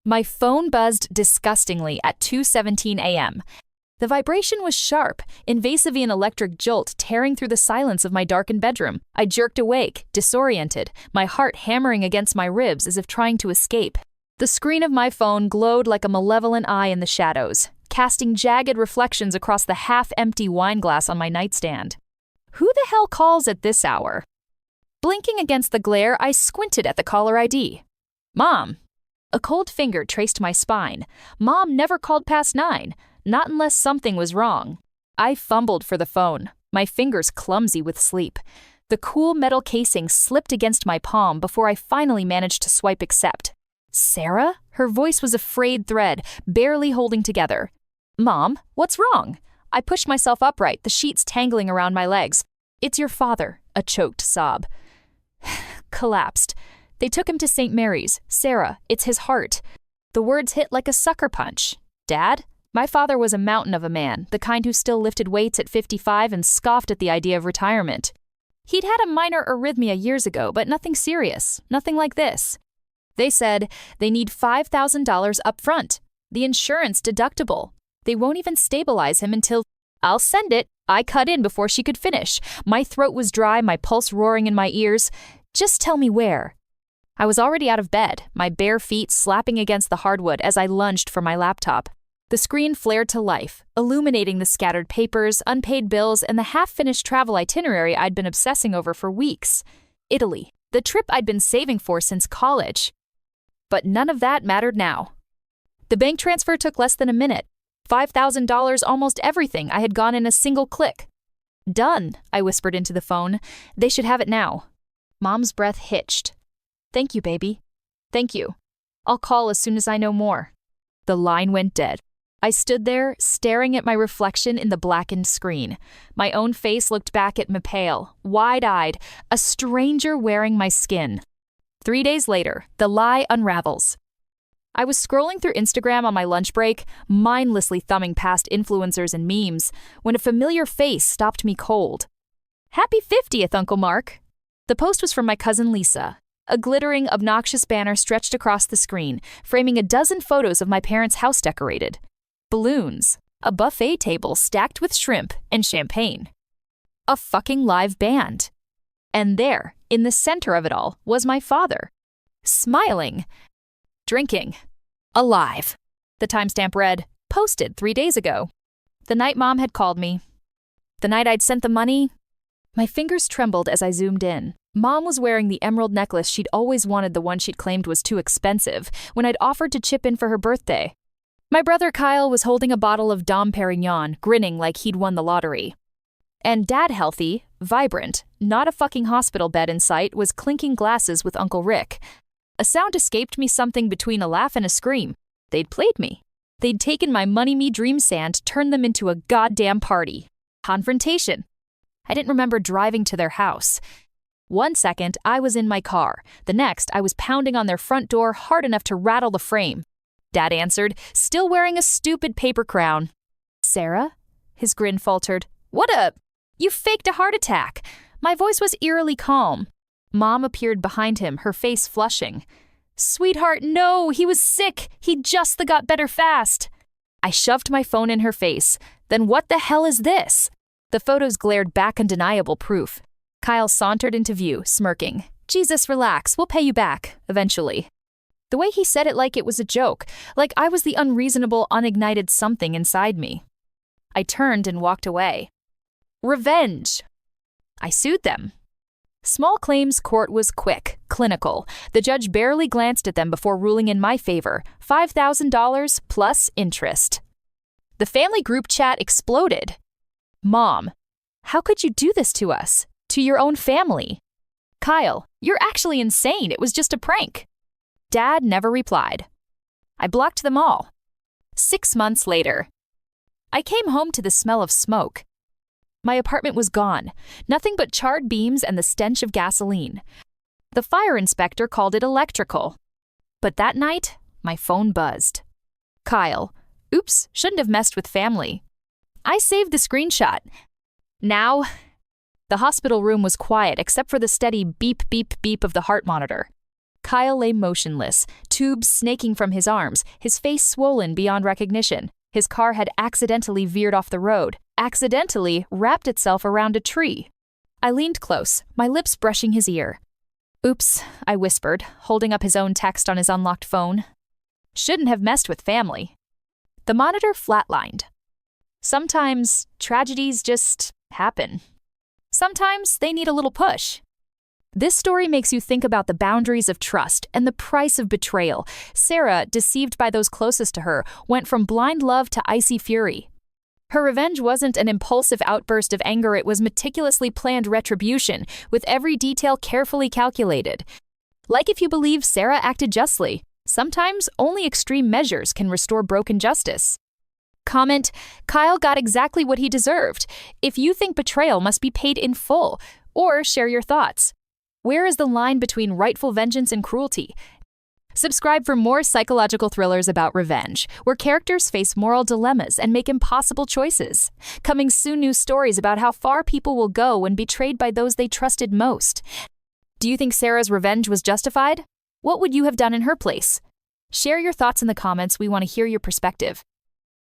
My phone buzzed disgustingly at 2:17 a.m. The vibration was sharp, invasive an electric jolt tearing through the silence of my darkened bedroom. I jerked awake, disoriented, my heart hammering against my ribs as if trying to escape. The screen of my phone glowed like a malevolent eye in the shadows, casting jagged reflections across the half-empty wine glass on my nightstand. Who the hell calls at this hour? Blinking against the glare, I squinted at the caller ID. Mom. A cold finger traced my spine. Mom never called past 9. Not unless something was wrong. I fumbled for the phone, my fingers clumsy with sleep. The cool metal casing slipped against my palm before I finally managed to swipe accept. Sarah? Her voice was a frayed thread, barely holding together. Mom, what's wrong? I pushed myself upright, the sheets tangling around my legs. It's your father, a choked sob. Collapsed. They took him to St. Mary's. Sarah, it's his heart. The words hit like a sucker punch. Dad? My father was a mountain of a man, the kind who still lifted weights at 55 and scoffed at the idea of retirement. He'd had a minor arrhythmia years ago, but nothing serious, nothing like this. They said they need $5,000 up front, the insurance deductible. They won't even stabilize him until... I'll send it. I cut in before she could finish. My throat was dry, my pulse roaring in my ears. Just tell me where. I was already out of bed, my bare feet slapping against the hardwood as I lunged for my laptop. The screen flared to life, illuminating the scattered papers, unpaid bills, and the half-finished travel itinerary I'd been obsessing over for weeks. Italy, the trip I'd been saving for since college. But none of that mattered now. The bank transfer took less than a minute. $5,000, almost everything I had gone in a single click. Done, I whispered into the phone. They should have it now. Mom's breath hitched. Thank you, baby. Thank you. I'll call as soon as I know more. The line went dead. I stood there, staring at my reflection in the blackened screen. My own face looked back at me pale, wide-eyed, a stranger wearing my skin. 3 days later, the lie unravels. I was scrolling through Instagram on my lunch break, mindlessly thumbing past influencers and memes, when a familiar face stopped me cold. Happy 50th, Uncle Mark! The post was from my cousin Lisa. A glittering, obnoxious banner stretched across the screen, framing a dozen photos of my parents' house decorated. Balloons, a buffet table stacked with shrimp and champagne. A fucking live band. And there, in the center of it all, was my father. Smiling. Drinking. Alive. The timestamp read, posted 3 days ago. The night Mom had called me. The night I'd sent the money. My fingers trembled as I zoomed in. Mom was wearing the emerald necklace she'd always wanted, the one she'd claimed was too expensive, when I'd offered to chip in for her birthday. My brother Kyle was holding a bottle of Dom Perignon, grinning like he'd won the lottery. And Dad, healthy, vibrant, not a fucking hospital bed in sight, was clinking glasses with Uncle Rick. A sound escaped me, something between a laugh and a scream. They'd played me. They'd taken my money-me dream sand, turned them into a goddamn party. Confrontation. I didn't remember driving to their house. 1 second, I was in my car. The next, I was pounding on their front door hard enough to rattle the frame. Dad answered, still wearing a stupid paper crown. Sarah? His grin faltered. What up? You faked a heart attack. My voice was eerily calm. Mom appeared behind him, her face flushing. Sweetheart, no, he was sick. He just got better fast. I shoved my phone in her face. Then what the hell is this? The photos glared back undeniable proof. Kyle sauntered into view, smirking. Jesus, relax. We'll pay you back, eventually. The way he said it like it was a joke, like I was the unreasonable, unignited something inside me. I turned and walked away. Revenge. I sued them. Small claims court was quick, clinical. The judge barely glanced at them before ruling in my favor, $5,000 plus interest. The family group chat exploded. Mom, how could you do this to us? To your own family? Kyle, you're actually insane. It was just a prank. Dad never replied. I blocked them all. 6 months later. I came home to the smell of smoke. My apartment was gone, nothing but charred beams and the stench of gasoline. The fire inspector called it electrical. But that night, my phone buzzed. Kyle, oops, shouldn't have messed with family. I saved the screenshot. Now, the hospital room was quiet except for the steady beep, beep, beep of the heart monitor. Kyle lay motionless, tubes snaking from his arms, his face swollen beyond recognition. His car had accidentally veered off the road, accidentally wrapped itself around a tree. I leaned close, my lips brushing his ear. "Oops," I whispered, holding up his own text on his unlocked phone. "Shouldn't have messed with family." The monitor flatlined. Sometimes tragedies just happen. Sometimes they need a little push. This story makes you think about the boundaries of trust and the price of betrayal. Sarah, deceived by those closest to her, went from blind love to icy fury. Her revenge wasn't an impulsive outburst of anger, it was meticulously planned retribution, with every detail carefully calculated. Like if you believe Sarah acted justly, sometimes only extreme measures can restore broken justice. Comment, "Kyle got exactly what he deserved," if you think betrayal must be paid in full, or share your thoughts. Where is the line between rightful vengeance and cruelty? Subscribe for more psychological thrillers about revenge, where characters face moral dilemmas and make impossible choices. Coming soon, new stories about how far people will go when betrayed by those they trusted most. Do you think Sarah's revenge was justified? What would you have done in her place? Share your thoughts in the comments, we want to hear your perspective.